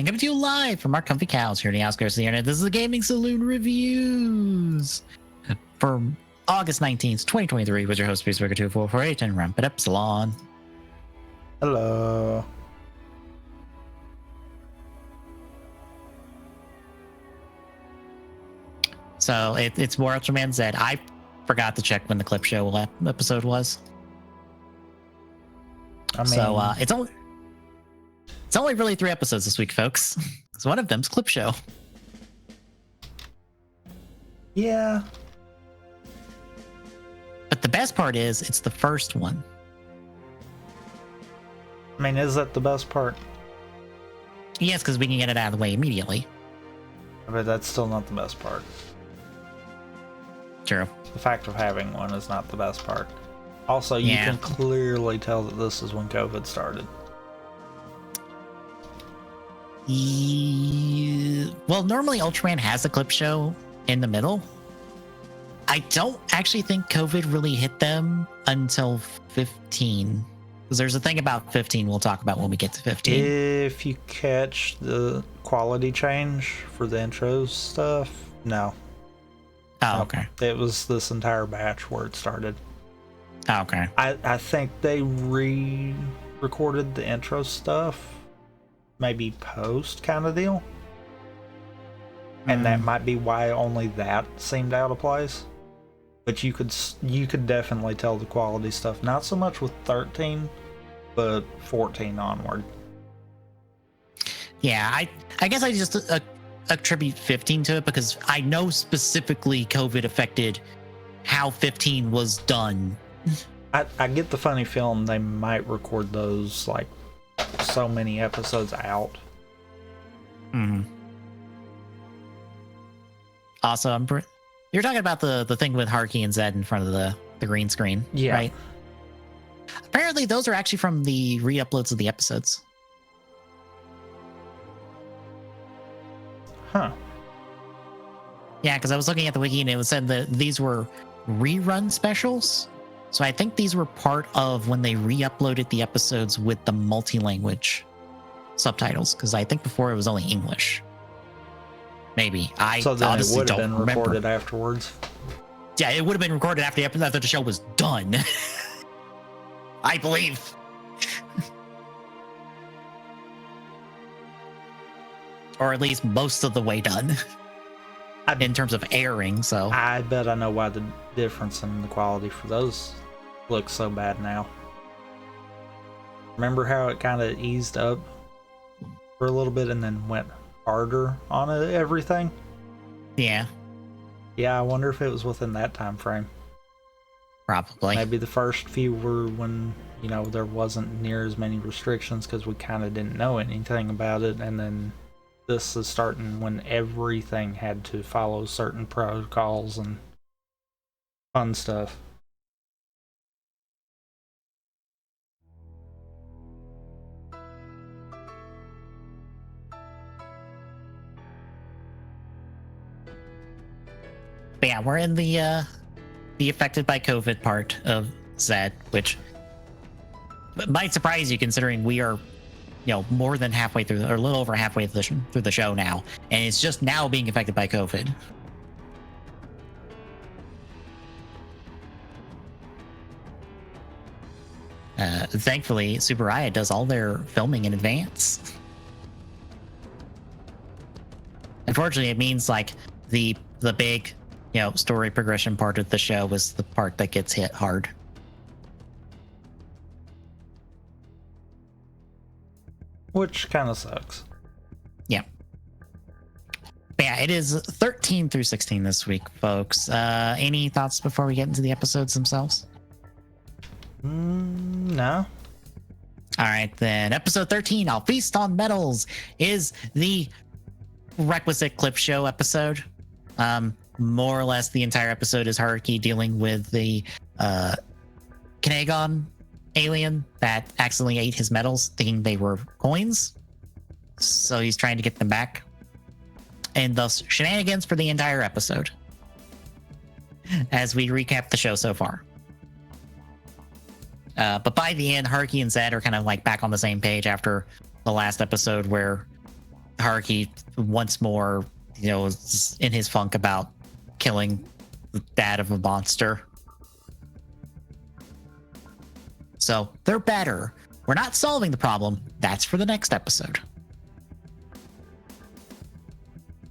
And coming to you live from our comfy couch here in the outskirts of the internet. This is the Gaming Saloon Reviews for August 19th, 2023 with your host, Spaceburger2448 and Rampant Epsilon. Hello. So it's more Ultraman Z. I forgot to check when the clip show episode was. I mean, so it's only really 3 episodes this week, folks. So one of them's clip show. Yeah. But the best part is it's the first one. I mean, is that the best part? Yes, because we can get it out of the way immediately. But that's still not the best part. True. The fact of having one is not the best part. Also, you can clearly tell that this is when COVID started. Well, normally Ultraman has a clip show in the middle. I don't actually think COVID really hit them until 15. Because there's a thing about 15 we'll talk about when we get to 15. If you catch the quality change for the intro stuff, no. Oh, okay. It was this entire batch where it started. Oh, okay. I think they re-recorded the intro stuff, maybe post kind of deal. And that might be why only that seemed out of place. But you could definitely tell the quality stuff. Not so much with 13, but 14 onward. Yeah, I guess I just attribute 15 to it because I know specifically COVID affected how 15 was done. I get the funny feeling they might record those like so many episodes out. Mm-hmm. Also, you're talking about the thing with Haruki and Zed in front of the green screen, yeah. Right? Apparently, those are actually from the re-uploads of the episodes. Huh. Yeah, because I was looking at the wiki and it was said that these were rerun specials. So I think these were part of when they re-uploaded the episodes with the multi-language subtitles. Because I think before it was only English. Maybe. So then it would have been remember. recorded afterwards. Yeah, it would have been recorded after the show was done. I believe. Or at least most of the way done. In terms of airing, so. I bet I know why the difference in the quality for those looks so bad now. Remember how it kind of eased up for a little bit and then went harder on everything? Yeah. Yeah, I wonder if it was within that time frame. Probably. Maybe the first few were when, you know, there wasn't near as many restrictions because we kind of didn't know anything about it, and then this is starting when everything had to follow certain protocols and fun stuff. But yeah, we're in the affected by COVID part of Zed, which might surprise you considering we are, you know, more than halfway through, or a little over halfway through the show now, and it's just now being affected by COVID. Thankfully, Tsuburaya does all their filming in advance. Unfortunately, it means like the big, you know, story progression part of the show was the part that gets hit hard. Which kind of sucks. Yeah. But yeah, it is 13 through 16 this week, folks. Any thoughts before we get into the episodes themselves? No. All right, then. Episode 13, I'll Feast on Metals, is the requisite clip show episode. More or less the entire episode is Haruki dealing with the Kanagon alien that accidentally ate his medals, thinking they were coins. So he's trying to get them back. And thus shenanigans for the entire episode. As we recap the show so far. But by the end, Haruki and Zed are kind of like back on the same page after the last episode where Haruki once more, is in his funk about killing the dad of a monster. So they're better. We're not solving the problem. That's for the next episode.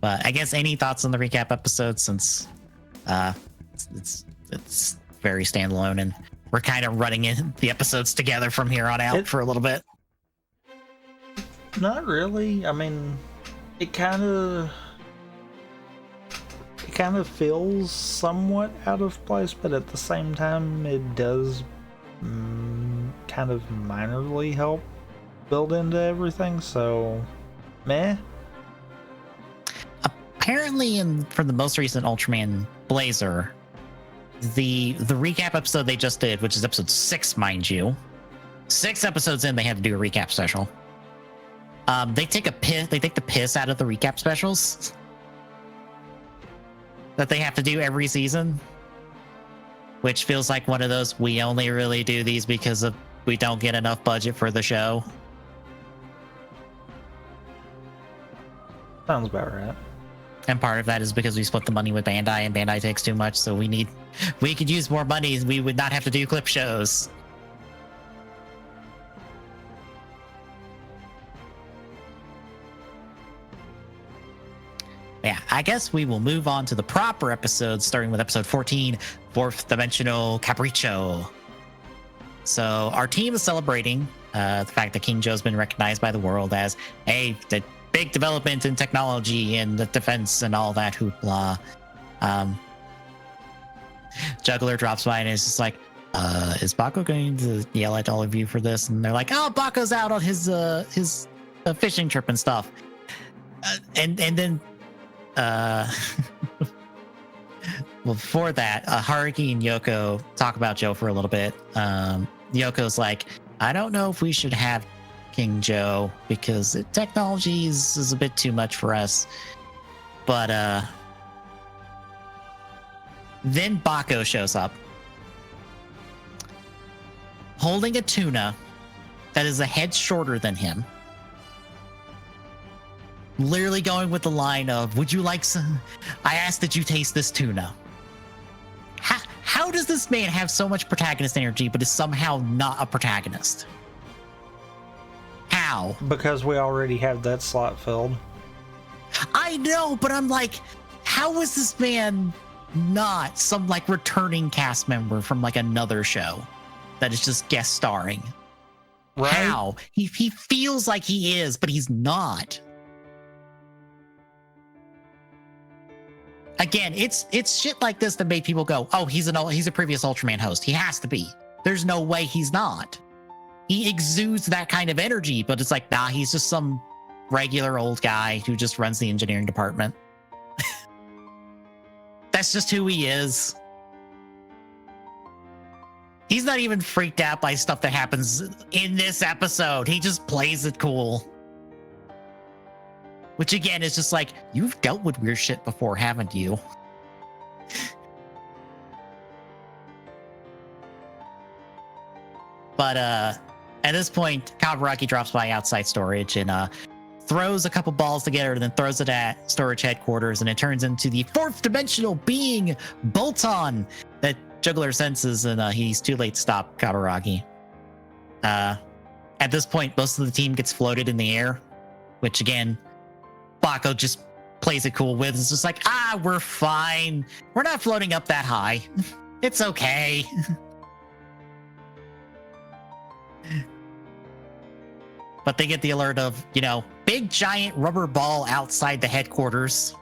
But I guess any thoughts on the recap episode, since it's very standalone and we're kind of running in the episodes together from here on out for a little bit. Not really. I mean, it kind of feels somewhat out of place, but at the same time, it does kind of minorly help build into everything. So, meh. Apparently, for the most recent Ultraman Blazer, the recap episode they just did, which is episode 6, mind you, 6 episodes in, they had to do a recap special. They take the piss out of the recap specials that they have to do every season, which feels like one of those, we only really do these because we don't get enough budget for the show. Sounds about right. And part of that is because we split the money with Bandai, and Bandai takes too much, so we could use more money. We would not have to do clip shows. Yeah, I guess we will move on to the proper episodes, starting with episode 14, Fourth Dimensional Capriccio. So our team is celebrating the fact that King Joe's been recognized by the world as the big development in technology and the defense and all that hoopla. Juggler drops by and is just like, is Baco going to yell at all of you for this? And they're like, oh, Baco's out on his fishing trip and stuff. And then well, before that, Haruki and Yoko talk about Joe for a little bit. Yoko's like, I don't know if we should have King Joe because technology is a bit too much for us. But then Baco shows up holding a tuna that is a head shorter than him. Literally going with the line of, would you like some? I asked that you taste this tuna. How does this man have so much protagonist energy, but is somehow not a protagonist? How? Because we already have that slot filled. I know, but I'm like, how is this man not some like returning cast member from like another show that is just guest starring? Right? How? He feels like he is, but he's not. Again, it's shit like this that made people go, oh, he's a previous Ultraman host. He has to be. There's no way he's not. He exudes that kind of energy, but it's like, nah, he's just some regular old guy who just runs the engineering department. That's just who he is. He's not even freaked out by stuff that happens in this episode. He just plays it cool. Which again is just like, you've dealt with weird shit before, haven't you? But at this point, Kaburaki drops by outside storage and throws a couple balls together and then throws it at storage headquarters, and it turns into the fourth dimensional being Bolton that Juggler senses, and he's too late to stop Kaburaki. At this point, most of the team gets floated in the air, which again, Baco just plays it cool with. It's just like, we're fine. We're not floating up that high. It's okay. But they get the alert of, big giant rubber ball outside the headquarters.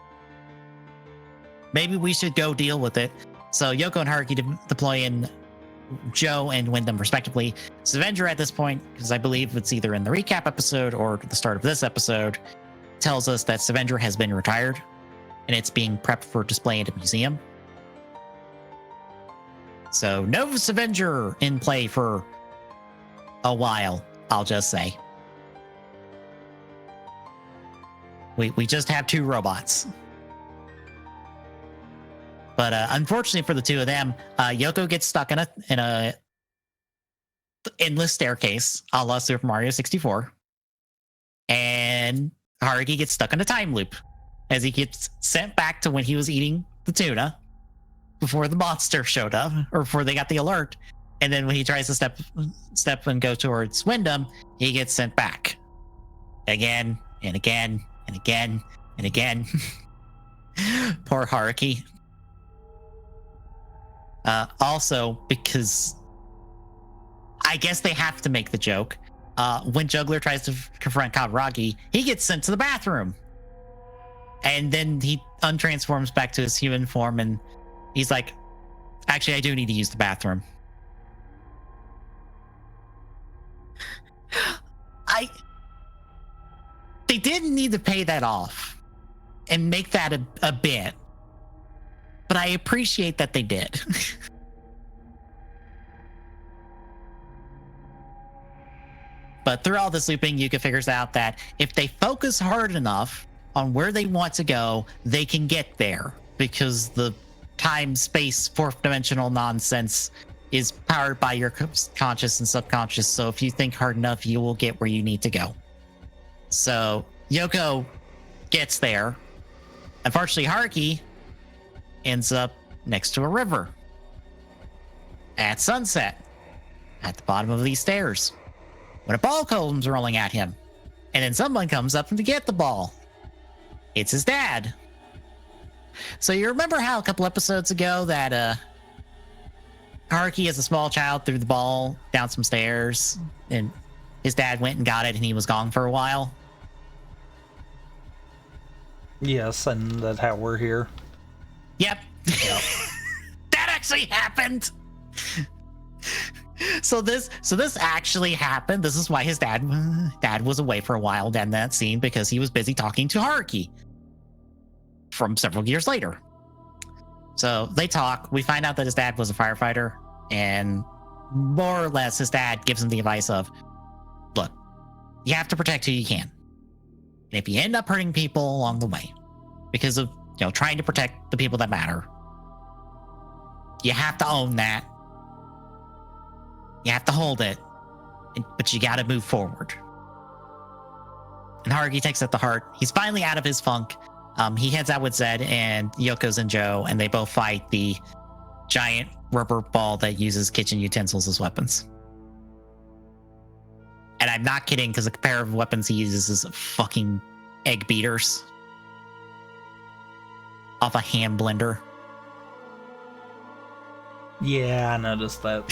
Maybe we should go deal with it. So Yoko and Haruki deploy in Joe and Wyndham respectively. Avenger at this point, because I believe it's either in the recap episode or the start of this episode, tells us that Avenger has been retired and it's being prepped for display at a museum. So no Avenger in play for a while, I'll just say. We just have 2 robots. But unfortunately for the 2 of them, Yoko gets stuck in a endless staircase, a la Super Mario 64, and Haruki gets stuck in a time loop as he gets sent back to when he was eating the tuna before the monster showed up, or before they got the alert. And then when he tries to step and go towards Wyndham, he gets sent back again and again and again and again. Poor Haruki. Also, because I guess they have to make the joke, when Juggler tries to confront Kaburagi, he gets sent to the bathroom. And then he untransforms back to his human form, and he's like, actually, I do need to use the bathroom. They didn't need to pay that off and make that a bit, but I appreciate that they did. But through all this looping, Yuka figures out that if they focus hard enough on where they want to go, they can get there, because the time, space, fourth dimensional nonsense is powered by your conscious and subconscious. So if you think hard enough, you will get where you need to go. So Yoko gets there. Unfortunately, Haruki ends up next to a river at sunset at the bottom of these stairs when a ball comes rolling at him. And then someone comes up to get the ball. It's his dad. So you remember how a couple episodes ago that Haruki, as a small child, threw the ball down some stairs and his dad went and got it and he was gone for a while? Yes, and that's how we're here. Yep. That actually happened. So this actually happened. This is why his dad was away for a while in that scene, because he was busy talking to Haruki from several years later. So they talk. We find out that his dad was a firefighter, and more or less his dad gives him the advice of, look, you have to protect who you can. And if you end up hurting people along the way because of, trying to protect the people that matter, you have to own that. You have to hold it, but you got to move forward. And Haruki takes it to heart. He's finally out of his funk. He heads out with Zed and Yoko Zenjo, and they both fight the giant rubber ball that uses kitchen utensils as weapons. And I'm not kidding, because the pair of weapons he uses is fucking egg beaters off a hand blender. Yeah, I noticed that.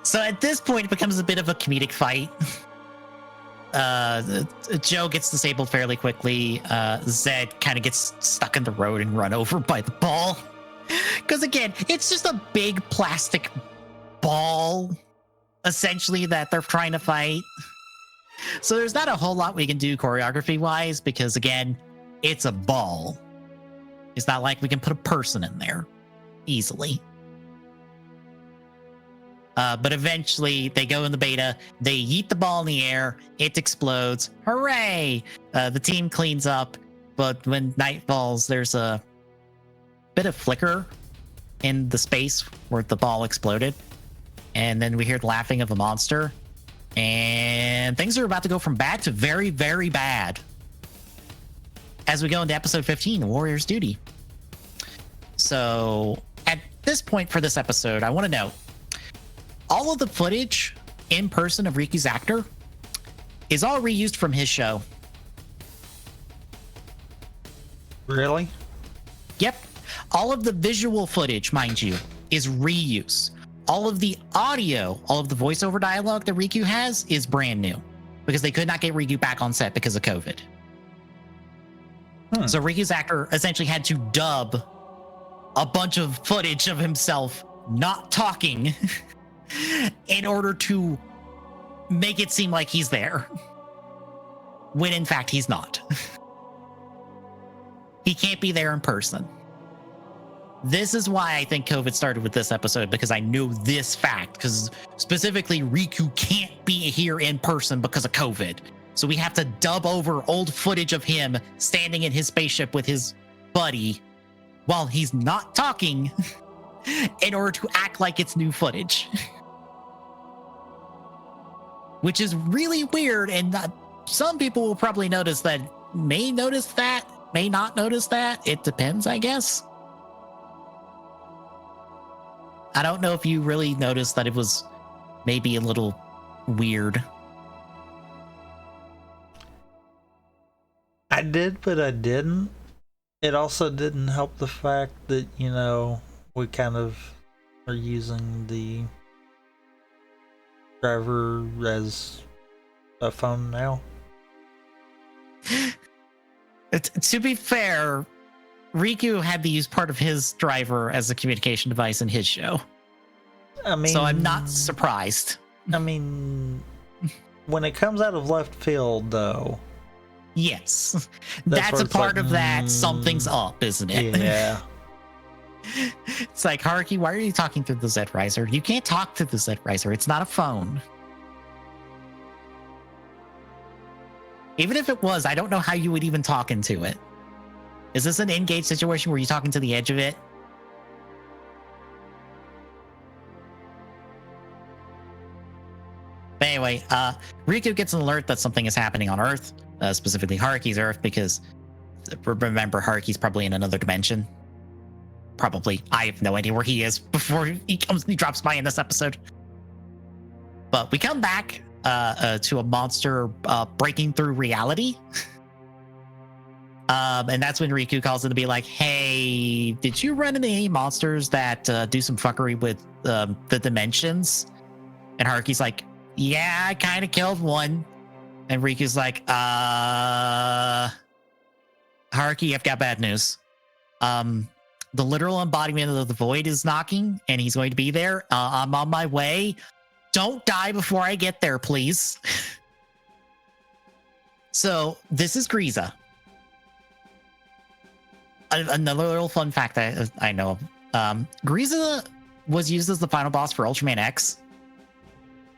So at this point, it becomes a bit of a comedic fight. Joe gets disabled fairly quickly. Zed kind of gets stuck in the road and run over by the ball. Because again, it's just a big plastic ball, essentially, that they're trying to fight. So there's not a whole lot we can do choreography-wise, because again, it's a ball. It's not like we can put a person in there easily. But eventually, they go in the beta, they yeet the ball in the air, it explodes. Hooray! The team cleans up, but when night falls, there's a bit of flicker in the space where the ball exploded. And then we hear the laughing of a monster. And things are about to go from bad to very, very bad as we go into episode 15, Warrior's Duty. So at this point for this episode, I want to know, all of the footage in person of Riku's actor is all reused from his show. Really? Yep. All of the visual footage, mind you, is reuse. All of the audio, all of the voiceover dialogue that Riku has is brand new, because they could not get Riku back on set because of COVID. So Riku's actor essentially had to dub a bunch of footage of himself not talking in order to make it seem like he's there, when in fact he's not. He can't be there in person. This is why I think COVID started with this episode, because I knew this fact, because specifically Riku can't be here in person because of COVID. So we have to dub over old footage of him standing in his spaceship with his buddy while he's not talking in order to act like it's new footage. which is really weird. And some people will probably notice that, may notice that, may not notice that. It depends, I guess. I don't know if you really noticed that it was maybe a little weird. I did, but I didn't. It also didn't help the fact that, you know, we kind of are using the driver as a phone now. To be fair, Riku had to use part of his driver as a communication device in his show. I mean, so I'm not surprised. I mean, when it comes out of left field, though. Yes. That's a part of that. Something's up, isn't it? Yeah. It's like, Haruki, why are you talking through the Z-Riser? You can't talk through the Z-Riser. It's not a phone. Even if it was, I don't know how you would even talk into it. Is this an engage situation where you're talking to the edge of it? But anyway, Riku gets an alert that something is happening on Earth, specifically Haruki's Earth, because remember, Haruki's probably in another dimension. Probably. I have no idea where he is before he drops by in this episode. But we come back to a monster breaking through reality. And that's when Riku calls in to be like, hey, did you run into any monsters that do some fuckery with the dimensions? And Haruki's like, yeah, I kind of killed one. And Riku's like, Haruki, I've got bad news. The literal embodiment of the void is knocking, and he's going to be there. I'm on my way. Don't die before I get there, please. So this is Griza. Another little fun fact that I know of. Griza was used as the final boss for Ultraman X.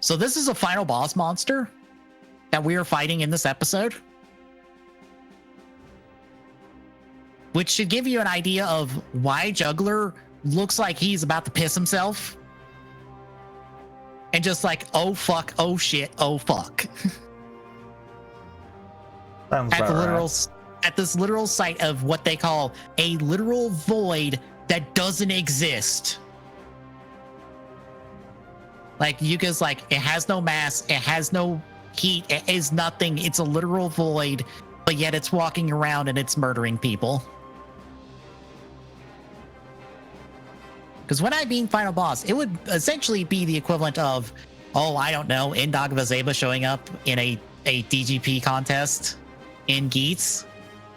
So this is a final boss monster that we are fighting in this episode. Which should give you an idea of why Juggler looks like he's about to piss himself. And just like, oh fuck, oh shit, oh fuck. Sounds at the literal right. At this literal site of what they call a literal void that doesn't exist. Like Yuka's like, it has no mass, it has no heat, it is nothing. It's a literal void, but yet it's walking around and it's murdering people. Because when I being final boss, it would essentially be the equivalent of, oh, I don't know, Indagva Zeba showing up in a DGP contest in Geats,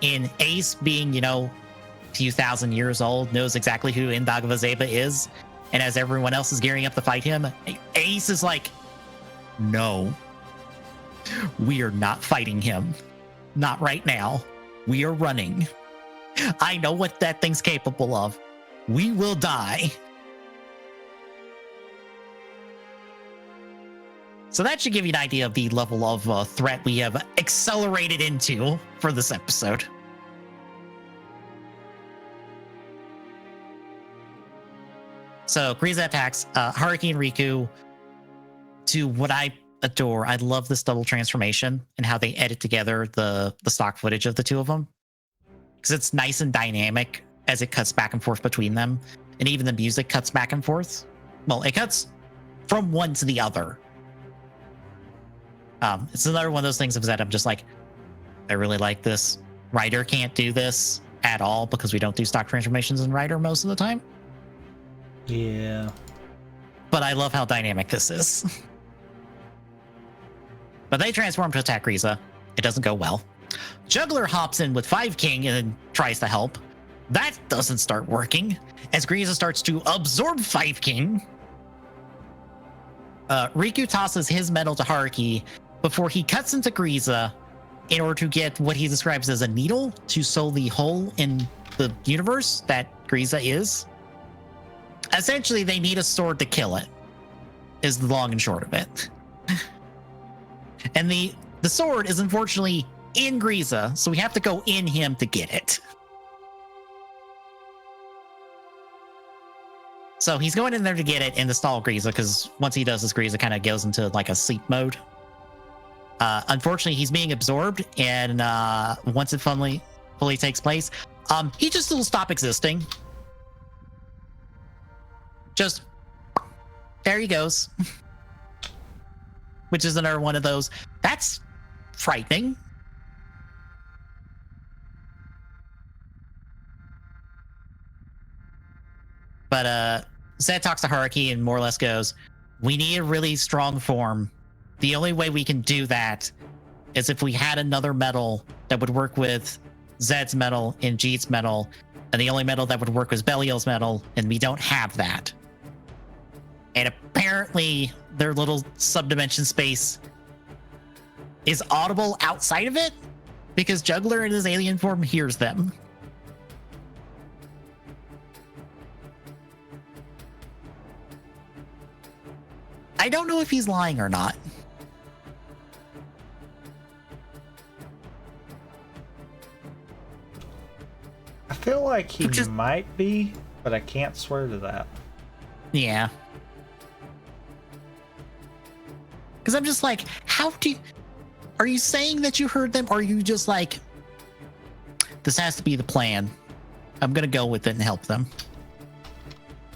in Ace being, you know, a few thousand years old, knows exactly who Indagva Zeba is, and as everyone else is gearing up to fight him, Ace is like, no, we are not fighting him. Not right now. We are running. I know what that thing's capable of. We will die. So that should give you an idea of the level of threat we have accelerated into for this episode. So Griza attacks Haruki and Riku to what I adore. I love this double transformation and how they edit together the stock footage of the two of them. Because it's nice and dynamic as it cuts back and forth between them. And even the music cuts back and forth. Well, it cuts from one to the other. It's another one of those things that I'm just like, I really like this. Rider can't do this at all because we don't do stock transformations in Rider most of the time. Yeah. But I love how dynamic this is. But they transform to attack Griza. It doesn't go well. Juggler hops in with 5 King and tries to help. That doesn't start working as Griza starts to absorb 5 King. Riku tosses his medal to Haruki before he cuts into Griza in order to get what he describes as a needle to sew the hole in the universe that Griza is. Essentially, they need a sword to kill it, is the long and short of it. And the sword is unfortunately in Griza, so we have to go in him to get it. So he's going in there to get it and to stall Griza, because once he does this, Griza kind of goes into like a sleep mode. Unfortunately, he's being absorbed, and once it fully takes place, he just will stop existing. Just there he goes. Which is another one of those. That's frightening. But Zed talks to Haruki and more or less goes, we need a really strong form. The only way we can do that is if we had another metal that would work with Zed's metal and Jeet's metal, and the only metal that would work was Belial's metal, and we don't have that. And apparently their little subdimension space is audible outside of it because Juggler in his alien form hears them. I don't know if he's lying or not. I feel like he might be, but I can't swear to that. Yeah. Because I'm just like, how do you... Are you saying that you heard them, or are you just like, this has to be the plan? I'm going to go with it and help them.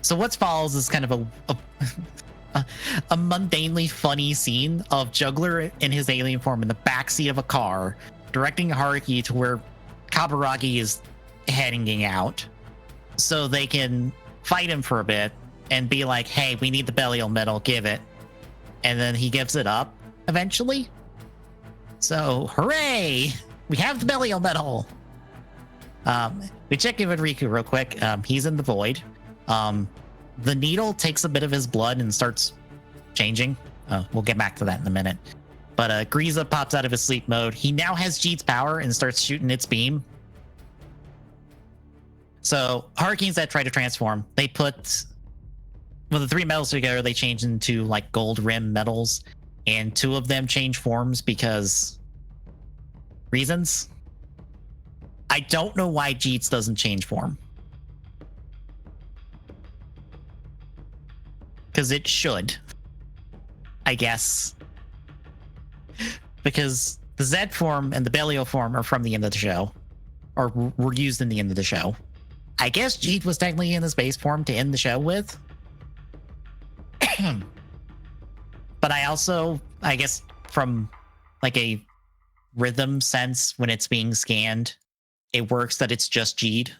So what follows is kind of a mundanely funny scene of Juggler in his alien form in the backseat of a car, directing Haruki to where Kaburagi is heading out, so they can fight him for a bit and be like, hey, we need the Belial metal, give it. And then he gives it up eventually. So, hooray! We have the Belial metal! We check in with Riku real quick. He's in the void. The needle takes a bit of his blood and starts changing. We'll get back to that in a minute. But Grieza pops out of his sleep mode. He now has Jeet's power and starts shooting its beam. So Haruki and Zed try to transform. They put the three metals together, they change into like gold rim metals, and two of them change forms because reasons. I don't know why Jeet's doesn't change form. Because it should, I guess. Because the Zed form and the Belial form are from the end of the show, or were used in the end of the show. I guess Jeet was technically in his base form to end the show with. But I also, I guess, from like a rhythm sense, when it's being scanned, it works that it's just Jeet.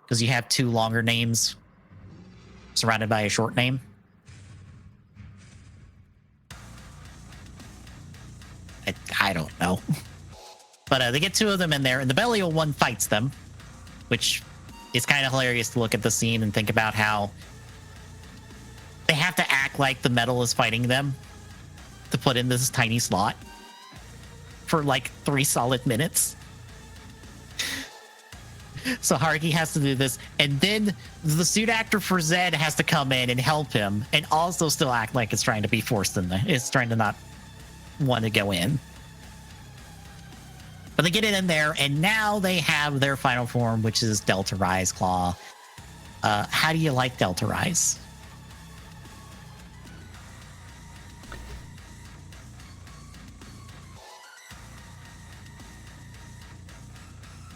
Because you have two longer names surrounded by a short name. I don't know. But they get two of them in there, and the Belial one fights them, which is kind of hilarious to look at the scene and think about how they have to act like the metal is fighting them to put in this tiny slot for like 3 solid minutes. So Haruki has to do this, and then the suit actor for Zed has to come in and help him, and also still act like it's trying to be forced in there. It's trying to not want to go in. But they get it in there, and now they have their final form, which is Delta Rise Claw. How do you like Delta Rise?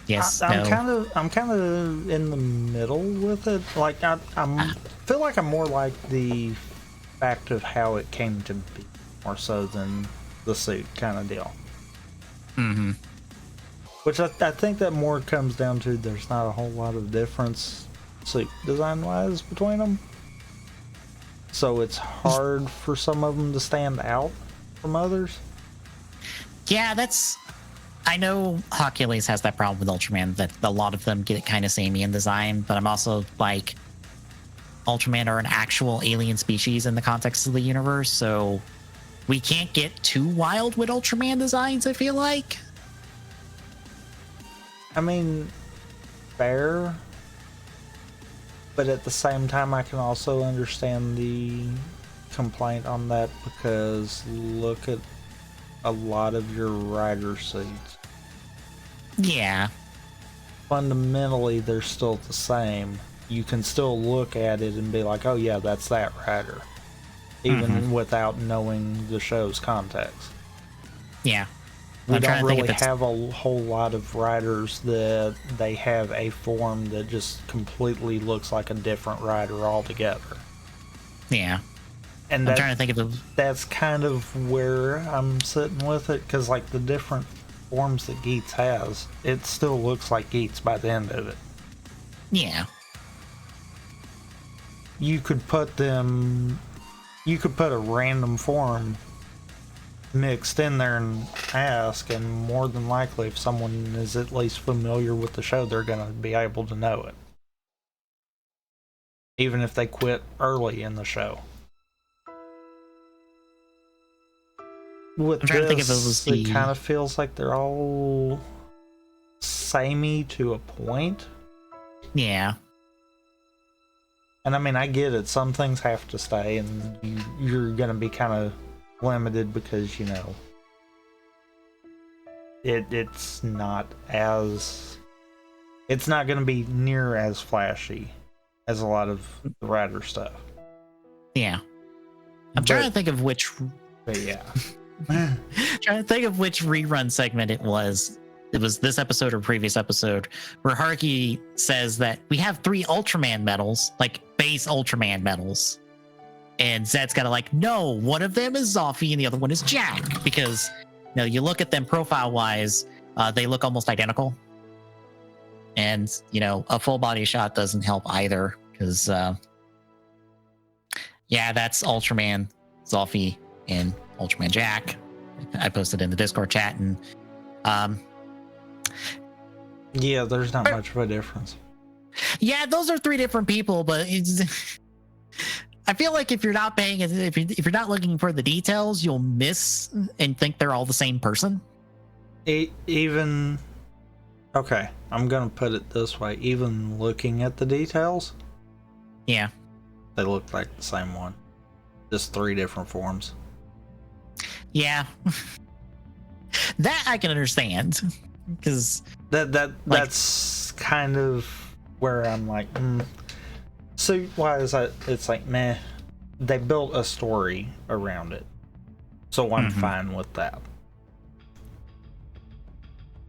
Yes, I'm kind of in the middle with it. Like I feel like I'm more like the fact of how it came to be, more so than the suit kind of deal. Mm-hmm. Which I think that more comes down to there's not a whole lot of difference suit design wise between them, so it's hard for some of them to stand out from others. Yeah, I know Hercules has that problem with Ultraman, that a lot of them get kind of samey in design, but I'm also like, Ultraman are an actual alien species in the context of the universe, so we can't get too wild with Ultraman designs, I feel like. I mean, fair, but at the same time, I can also understand the complaint on that, because look at a lot of your rider suits. Yeah. Fundamentally, they're still the same. You can still look at it and be like, oh yeah, that's that rider, even without knowing the show's context. Yeah. We I'm trying don't to think really if it's- have a whole lot of riders that they have a form that just completely looks like a different rider altogether. Yeah. And I'm trying to think of the... that's kind of where I'm sitting with it, because like the different forms that Geats has, it still looks like Geats by the end of it. Yeah. You could put a random form mixed in there and ask, and more than likely, if someone is at least familiar with the show, they're going to be able to know it. Even if they quit early in the show. With I'm trying to think if it this, was it kind of feels like they're all samey to a point. Yeah. And I mean, I get it. Some things have to stay, and you're going to be kind of limited because, you know, it's not going to be near as flashy as a lot of the Rider stuff. Yeah. I'm trying to think of which... But yeah. Trying to think of which rerun segment it was. It was this episode or previous episode where Haruki says that we have 3 Ultraman medals, like base Ultraman medals. And Zed's got to like, no, one of them is Zoffy and the other one is Jack. Because, you know, you look at them profile wise, they look almost identical. And, you know, a full body shot doesn't help either. Because, yeah, that's Ultraman Zoffy and Ultraman Jack. I posted in the Discord chat, and yeah, there's not much of a difference. Yeah, those are 3 different people, but I feel like if you're not paying, if you're not looking for the details, you'll miss and think they're all the same person. Even okay, I'm gonna put it this way: even looking at the details, yeah, they look like the same one, just 3 different forms. Yeah, that I can understand, because that's kind of where I'm like, so why is that? It's like, meh. They built a story around it, so I'm fine with that.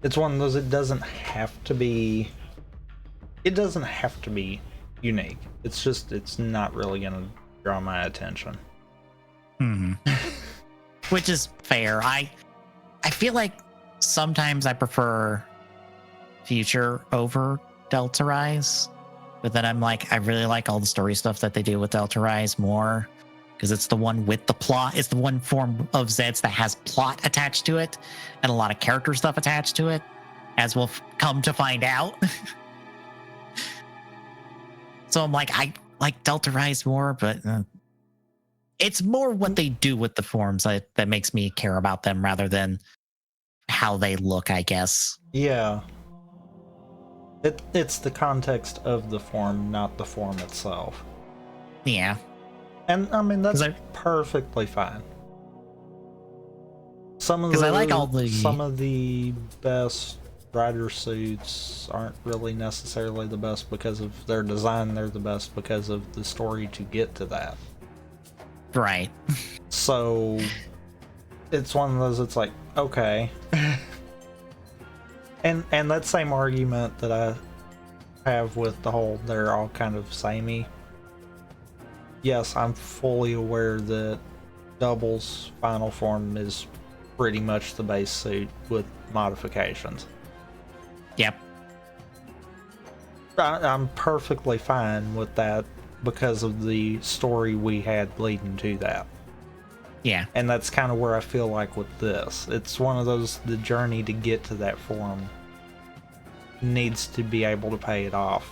It's one of those. It doesn't have to be unique. It's just, it's not really gonna draw my attention. Which is fair. I feel like sometimes I prefer Future over Delta Rise, but then I'm like, I really like all the story stuff that they do with Delta Rise more, because it's the one with the plot. It's the one form of Zeds that has plot attached to it and a lot of character stuff attached to it, as we'll come to find out. So I'm like, I like Delta Rise more, but it's more what they do with the forms that makes me care about them rather than how they look, I guess. Yeah. It's the context of the form, not the form itself. Yeah. And I mean, that's perfectly fine. Some of the best rider suits aren't really necessarily the best because of their design. They're the best because of the story to get to that. Right. So it's one of those, it's like, okay. and that same argument that I have with the whole they're all kind of samey. Yes, I'm fully aware that Double's final form is pretty much the base suit with modifications. Yep. I'm perfectly fine with that because of the story we had leading to that. Yeah. And that's kind of where I feel like with this. It's one of those, the journey to get to that form needs to be able to pay it off.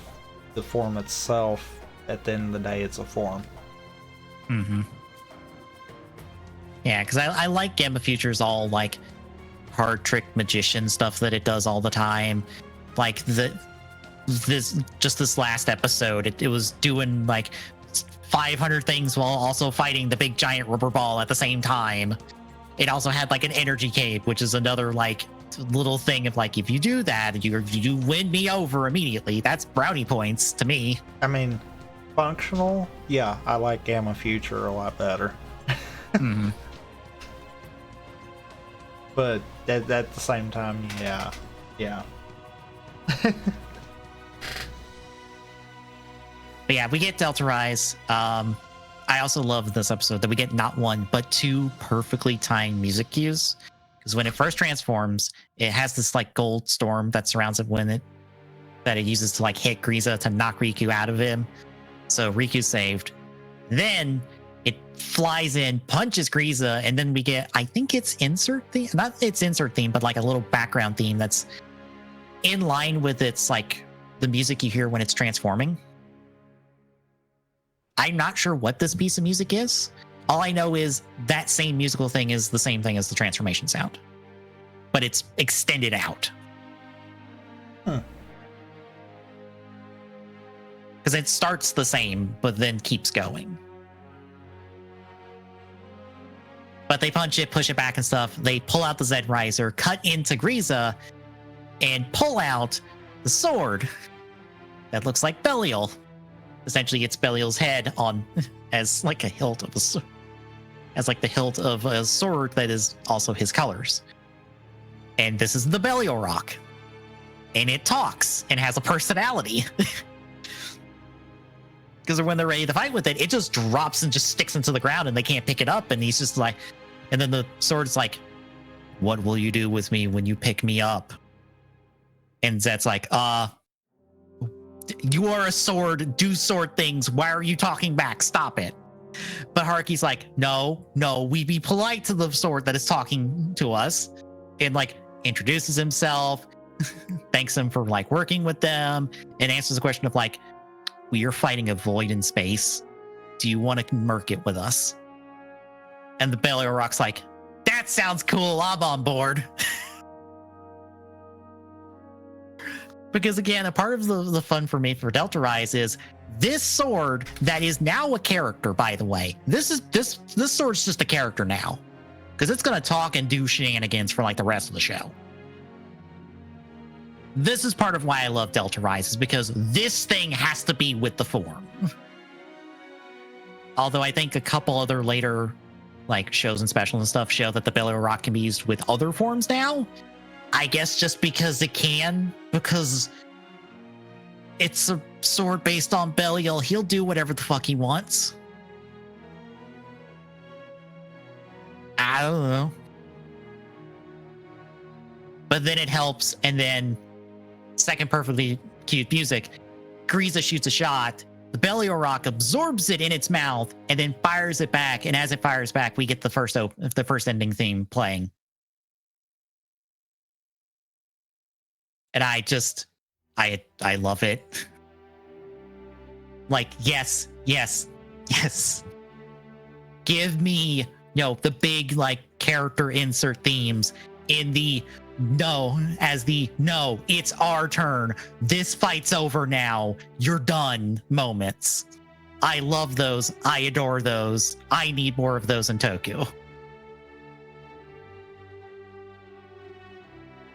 The form itself, at the end of the day, it's a form. Yeah, because I like Gamma Future's all like hard trick magician stuff that it does all the time. Like this last episode, it was doing like 500 things while also fighting the big giant rubber ball at the same time. It also had like an energy cape, which is another like little thing of like, if you do that, you win me over immediately. That's brownie points to me. I mean, functional, yeah, I like Gamma Future a lot better. But at the same time, yeah. But yeah, we get Delta Rise. I also love this episode that we get not one, but two perfectly timed music cues. Because when it first transforms, it has this like gold storm that surrounds it that it uses to like hit Grieza to knock Riku out of him. So Riku's saved. Then it flies in, punches Grieza, and then we get, I think it's insert theme, not its insert theme, but like a little background theme that's in line with its like the music you hear when it's transforming. I'm not sure what this piece of music is. All I know is that same musical thing is the same thing as the transformation sound, but it's extended out. Because it starts the same, but then keeps going. But they punch it, push it back and stuff. They pull out the Z Riser, cut into Grieza, and pull out the sword that looks like Belial. Essentially, it's Belial's head on as like a hilt of a sword, as like the hilt of a sword that is also his colors. And this is the Belial Rock, and it talks and has a personality. Because when they're ready to fight with it, it just drops and just sticks into the ground, and they can't pick it up. And he's just like, and then the sword's like, "What will you do with me when you pick me up?" And Zet's like, you are a sword, do sword things. Why are you talking back? Stop it. But Haruki's like, no, we be polite to the sword that is talking to us. And like introduces himself, thanks him for like working with them, and answers the question of like, we are fighting a void in space. Do you want to murk it with us? And the Belial Rock's like, that sounds cool. I'm on board. Because again, a part of the fun for me for Delta Rise is this sword that is now a character, by the way. This sword's just a character now. Because it's gonna talk and do shenanigans for like the rest of the show. This is part of why I love Delta Rise, is because this thing has to be with the form. Although I think a couple other later like shows and specials and stuff show that the Belial Rock can be used with other forms now. I guess just because it can, because it's a sword based on Belial, he'll do whatever the fuck he wants. I don't know. But then it helps, and then second perfectly cued music, Grieza shoots a shot, the Belial Rock absorbs it in its mouth, and then fires it back, and as it fires back, we get the first ending theme playing. And I love it. Like, yes. Give me, the big like character insert themes in the no, it's our turn. This fight's over now. You're done moments. I love those. I adore those. I need more of those in Tokyo.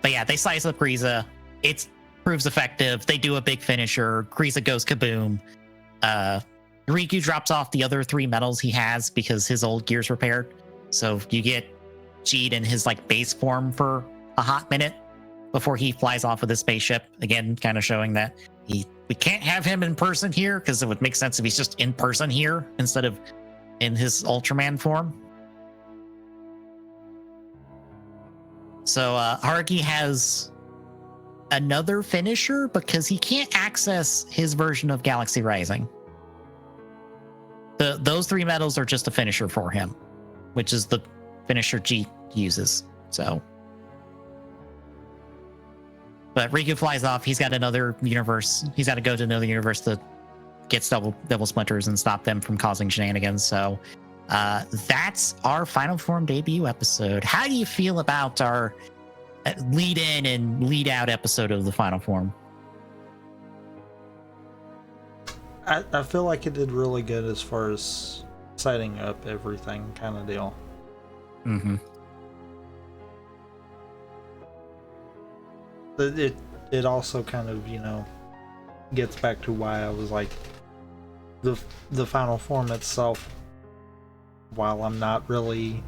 But yeah, they slice up Grieza. It proves effective. They do a big finisher. Grieza goes kaboom. Riku drops off the other 3 medals he has because his old gear's repaired. So you get Jeet in his like base form for a hot minute before he flies off with his spaceship. Again, kind of showing that we can't have him in person here, because it would make sense if he's just in person here instead of in his Ultraman form. So Haruki has another finisher because he can't access his version of Galaxy Rising. Those 3 medals are just a finisher for him, which is the finisher Jeet uses. So, but Riku flies off. He's got another universe. He's got to go to another universe to get double splinters and stop them from causing shenanigans. So that's our Final Form debut episode. How do you feel about our lead in and lead out episode of the Final Form? I feel like it did really good as far as setting up everything, kind of deal. Mm-hmm. It also kind of, gets back to why I was like, the Final Form itself, while I'm not really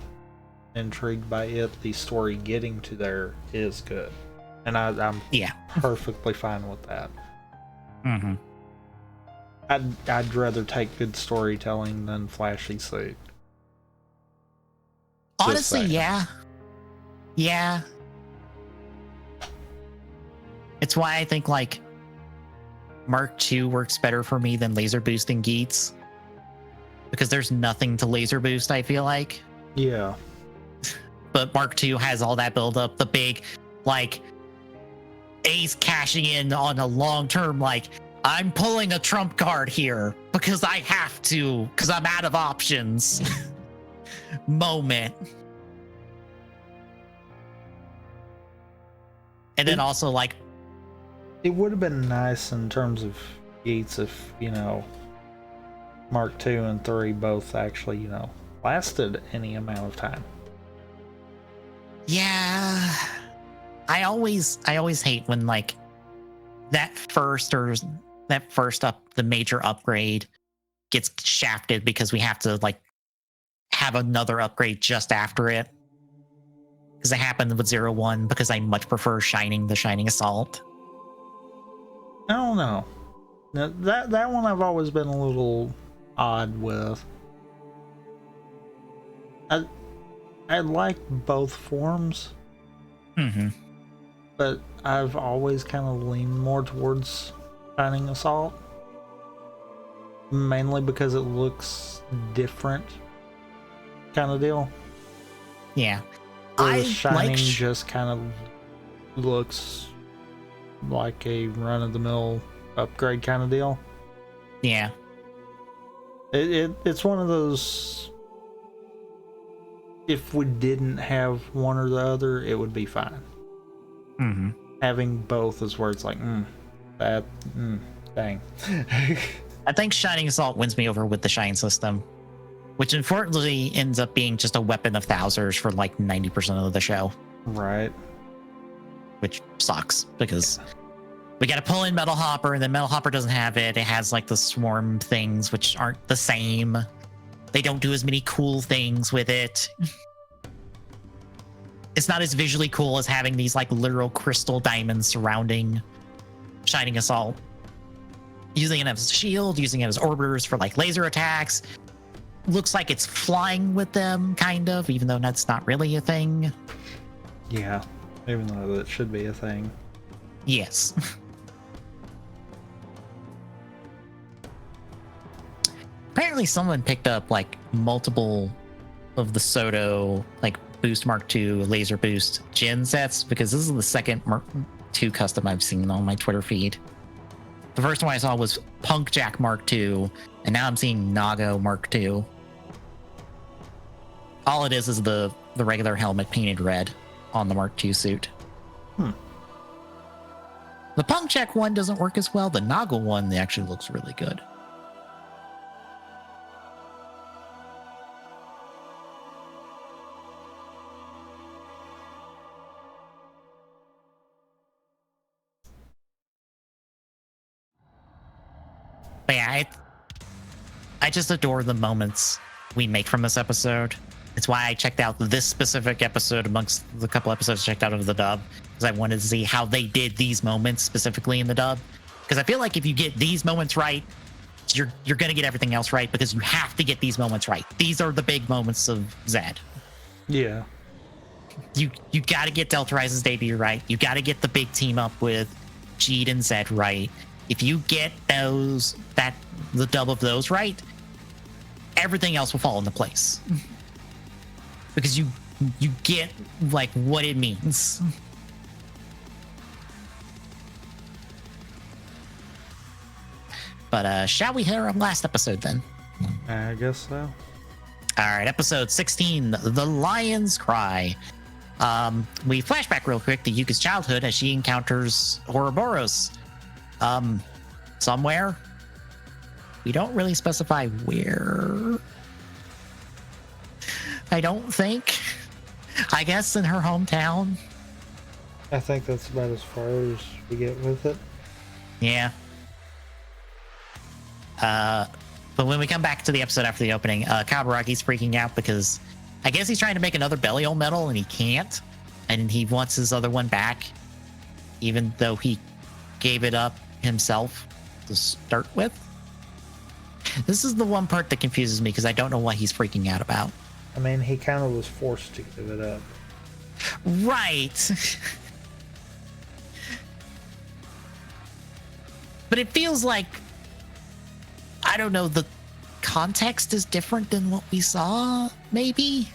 intrigued by it. The story getting to there is good, and I'm perfectly fine with that. Mm-hmm. I'd rather take good storytelling than flashy suit. Honestly, yeah. It's why I think like Mark II works better for me than laser boosting Geats, because there's nothing to laser boost, I feel like. Yeah. But Mark II has all that build up, the big like Ace cashing in on a long term, like, I'm pulling a trump card here because I have to, because I'm out of options moment. And then also like, it would have been nice in terms of Yeats if, Mark II and 3 both actually, lasted any amount of time. Yeah. I always hate when like the major upgrade gets shafted because we have to like have another upgrade just after it. Because it happened with 01, because I much prefer the Shining Assault. I don't know. Now, that one I've always been a little odd with. I like both forms. Mm-hmm. But I've always kind of leaned more towards Shining Assault. Mainly because it looks different kind of deal. Yeah. Whereas Shining just kind of looks like a run-of-the-mill upgrade kind of deal. Yeah. It's one of those, if we didn't have one or the other, it would be fine. Mm-hmm. Having both is where it's like, dang. I think Shining Assault wins me over with the Shine system, which unfortunately ends up being just a weapon of Thouser's for like 90% of the show. Right. Which sucks, because we got to pull in Metal Hopper, and then Metal Hopper doesn't have it. It has like the swarm things, which aren't the same. They don't do as many cool things with it. It's not as visually cool as having these like literal crystal diamonds surrounding Shining Assault. Using it as a shield, using it as orbiters for like laser attacks. Looks like it's flying with them, kind of, even though that's not really a thing. Yeah, even though that should be a thing. Yes. Apparently someone picked up like multiple of the Soto like Boost Mark II laser boost gen sets, because this is the second Mark II custom I've seen on my Twitter feed. The first one I saw was Punk Jack Mark II, and now I'm seeing Nago Mark II. All it is the regular helmet painted red on the Mark II suit. The Punk Jack one doesn't work as well. The Nago one actually looks really good. But yeah, I just adore the moments we make from this episode. It's why I checked out this specific episode amongst the couple episodes I checked out of the dub, because I wanted to see how they did these moments specifically in the dub. Because I feel like if you get these moments right, you're gonna get everything else right, because you have to get these moments right. These are the big moments of Zed. Yeah. You got to get Delta Rise's debut right. You got to get the big team up with Jeed and Zed right. If you get the dub of those right, everything else will fall into place. Because you get like what it means. But shall we hear our last episode then? I guess so. All right, episode 16, The Lion's Cry. We flash back real quick to Yuka's childhood as she encounters Ouroboros. Somewhere. We don't really specify where. I don't think. I guess in her hometown. I think that's about as far as we get with it. Yeah. But when we come back to the episode after the opening, Kabaraki's freaking out because I guess he's trying to make another Belial medal and he can't. And he wants his other one back, even though he gave it up himself to start with. This is the one part that confuses me because I don't know what he's freaking out about. I mean, he kind of was forced to give it up. Right. But it feels like, I don't know, the context is different than what we saw, maybe?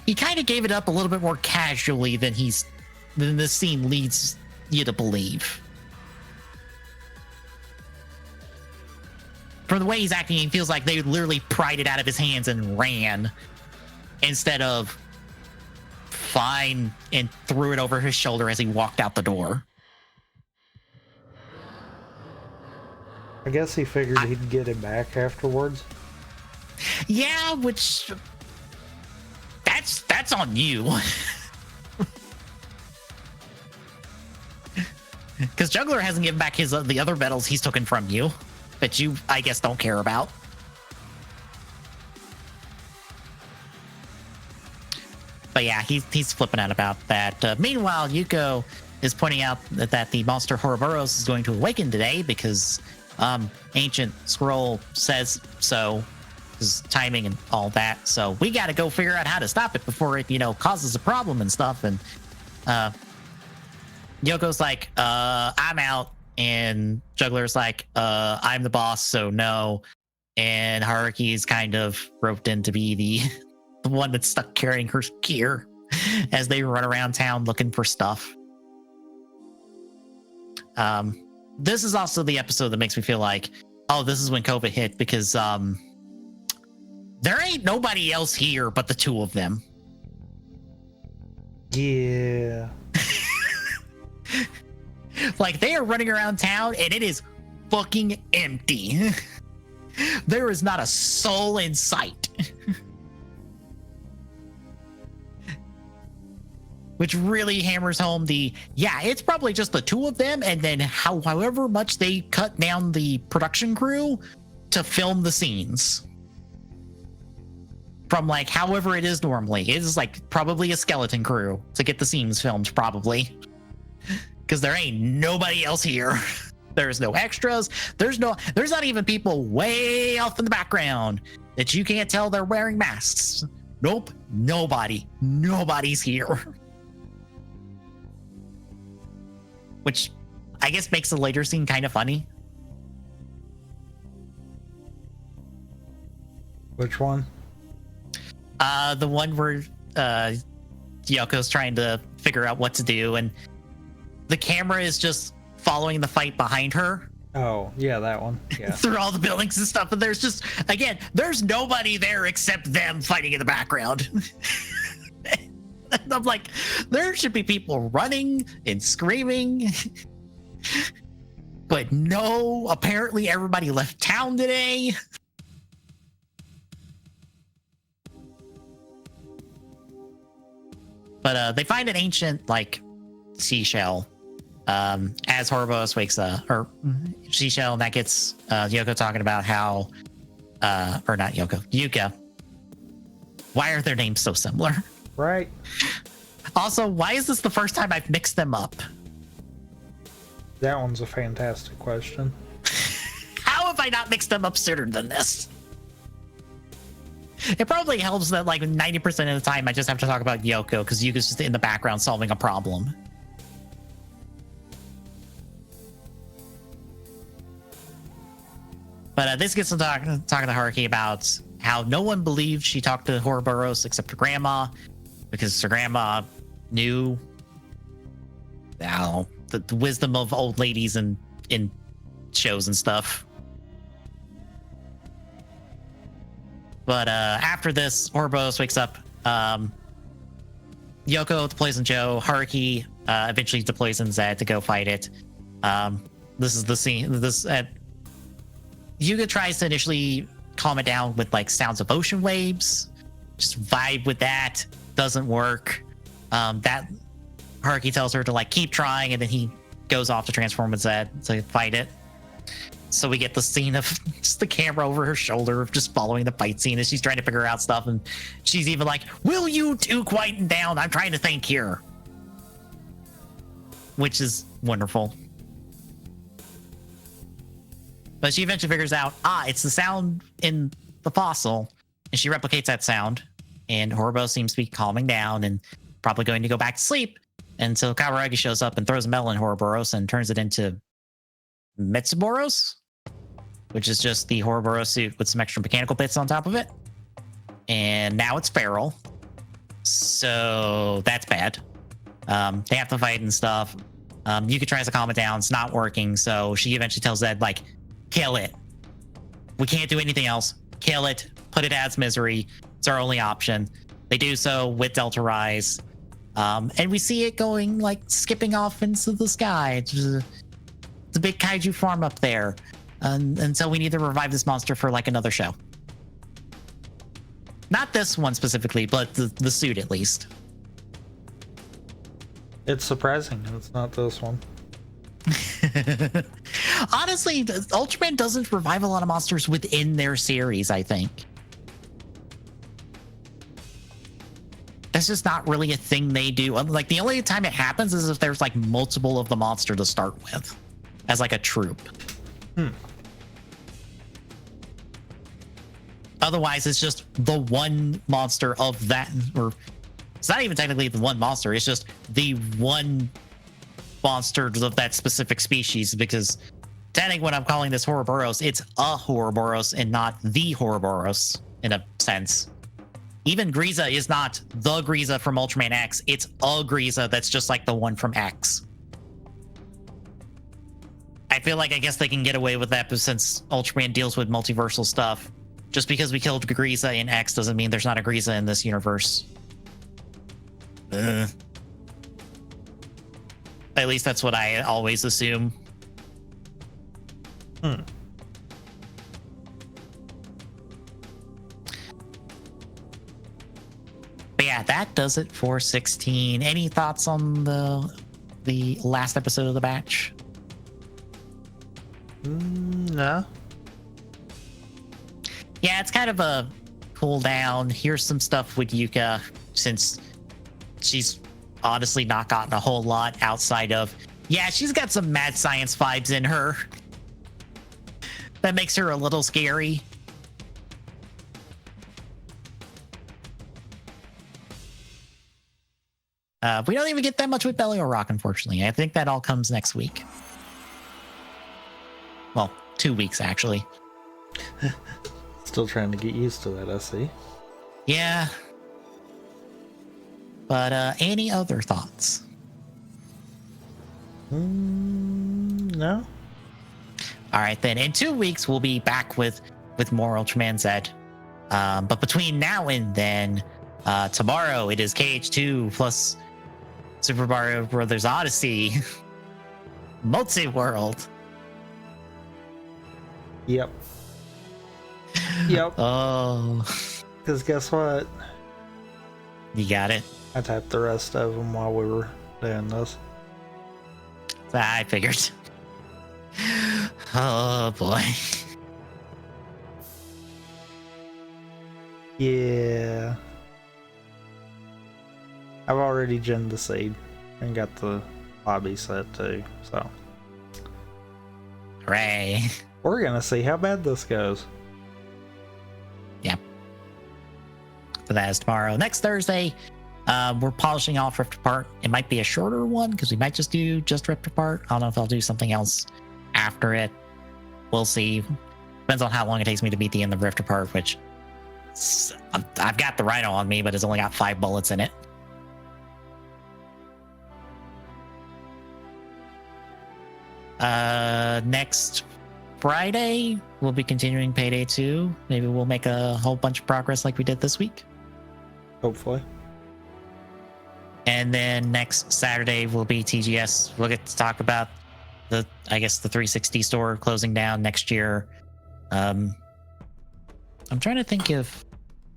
He kind of gave it up a little bit more casually than this scene leads you to believe. From the way he's acting, it feels like they literally pried it out of his hands and ran instead of fine and threw it over his shoulder as he walked out the door. I guess he figured he'd get it back afterwards. Yeah, which that's on you. Because Juggler hasn't given back the other medals he's taken from you, that you, I guess, don't care about. But yeah, he's flipping out about that. Meanwhile, Yuko is pointing out that the monster Ouroboros is going to awaken today because ancient scroll says so. His timing and all that. So we got to go figure out how to stop it before it, causes a problem and stuff. And Yoko's like, I'm out. And Juggler's like, I'm the boss, so no. And Haruki's kind of roped in to be the one that's stuck carrying her gear as they run around town looking for stuff. This is also the episode that makes me feel like, oh, this is when COVID hit, because there ain't nobody else here but the two of them. Yeah. Like, they are running around town and it is fucking empty. There is not a soul in sight. Which really hammers home it's probably just the two of them, and then however much they cut down the production crew to film the scenes. From like however it is normally. It is like probably a skeleton crew to get the scenes filmed, probably. Because there ain't nobody else here. There's no extras. There's not even people way off in the background that you can't tell they're wearing masks. Nope. Nobody's here. Which I guess makes the later scene kind of funny. Which one? The one where Yoko's trying to figure out what to do, and the camera is just following the fight behind her. Oh, yeah, that one. Yeah. Through all the buildings and stuff, and there's just, again, there's nobody there except them fighting in the background. And I'm like, there should be people running and screaming. But no, apparently everybody left town today. But they find an ancient, like, seashell as Ouroboros wakes up, or seashell, and that gets Yoko talking about how, or not Yoko, Yuka. Why are their names so similar? Right. Also, why is this the first time I've mixed them up? That one's a fantastic question. How have I not mixed them up sooner than this? It probably helps that like 90% of the time I just have to talk about Yoko because Yuko's just in the background solving a problem. But this gets to talking to Haruki about how no one believed she talked to Ouroboros except her grandma, because her grandma knew the wisdom of old ladies in shows and stuff. But after this, Ouroboros wakes up. Yoko deploys in Joe. Haruki eventually deploys in Zed to go fight it. This is the scene. Yuga tries to initially calm it down with like sounds of ocean waves. Just vibe with that. Doesn't work. That Haruki tells her to like keep trying, and then he goes off to transform with Zed to fight it. So we get the scene of just the camera over her shoulder, just following the fight scene as she's trying to figure out stuff. And she's even like, will you two quieten down? I'm trying to think here. Which is wonderful. But she eventually figures out, it's the sound in the fossil. And she replicates that sound. And Horbo seems to be calming down and probably going to go back to sleep until Kawaragi shows up and throws a metal in Ouroboros and turns it into Metsuboros, which is just the Ouroboros suit with some extra mechanical bits on top of it. And now it's feral. So that's bad. They have to fight and stuff. Yuka tries to calm it down. It's not working. So she eventually tells Zed, like, kill it. We can't do anything else. Kill it. Put it as misery. It's our only option. They do so with Delta Rise. And we see it going, like, skipping off into the sky. It's a big kaiju farm up there. And so we need to revive this monster for, like, another show. Not this one specifically, but the suit at least. It's surprising it's not this one. Honestly, Ultraman doesn't revive a lot of monsters within their series, I think. That's just not really a thing they do. Like, the only time it happens is if there's, like, multiple of the monster to start with as, like, a troop. Otherwise, it's just the one monster of that, or it's not even technically the one monster. It's just the one monster of that specific species, because technically when I'm calling this Ouroboros, it's a Ouroboros and not the Ouroboros in a sense. Even Griza is not the Griza from Ultraman X. It's a Griza that's just like the one from X. I feel like I guess they can get away with that, but since Ultraman deals with multiversal stuff, just because we killed Griza in X doesn't mean there's not a Griza in this universe. At least that's what I always assume. But yeah, that does it for 16. Any thoughts on the last episode of the batch? No. Yeah, it's kind of a cool down. Here's some stuff with Yuka, since she's honestly not gotten a whole lot outside of, yeah, she's got some mad science vibes in her. That makes her a little scary. We don't even get that much with Belly or Rock, unfortunately. I think that all comes next week. Well, 2 weeks, actually. Still trying to get used to that, I see. Yeah. But any other thoughts? No. All right, then. In 2 weeks, we'll be back with more Ultraman Z. But between now and then, tomorrow it is KH2 plus Super Mario Brothers Odyssey. Multi-World. Yep. Yep. Oh. Because guess what? You got it. I typed the rest of them while we were doing this. I figured. Oh, boy. Yeah. I've already gemmed the seed and got the lobby set too, so. Hooray. We're gonna see how bad this goes. Yep. So that is tomorrow. Next Thursday, we're polishing off Rift Apart. It might be a shorter one because we might just do just Rift Apart. I don't know if I'll do something else after it. We'll see. Depends on how long it takes me to beat the end of Rift Apart, which I've got the Rhino on me, but it's only got 5 bullets in it. Next Friday, we'll be continuing Payday 2. Maybe we'll make a whole bunch of progress like we did this week. Hopefully. And then next Saturday will be TGS. We'll get to talk about the 360 store closing down next year. I'm trying to think if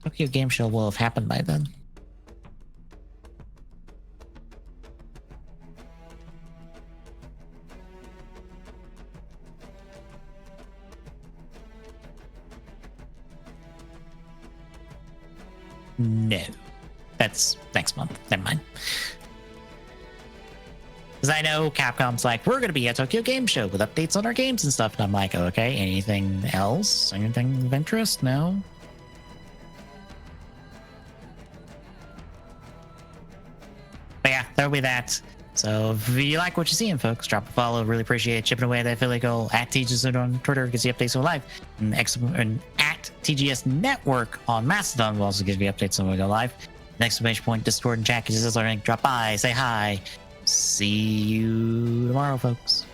Tokyo Game Show will have happened by then. No. That's next month. Never mind. Because I know Capcom's like, we're going to be at Tokyo Game Show with updates on our games and stuff. And I'm like, okay, anything else? Anything of interest? No? But yeah, there'll be that. So if you like what you're seeing, folks, drop a follow. Really appreciate it. Chipping away at that affiliate goal at TGS on Twitter gets you updates on live. And at TGS Network on Mastodon will also give you updates when we go live. Exclamation point, Discord and chat. Drop by, say hi. See you tomorrow, folks.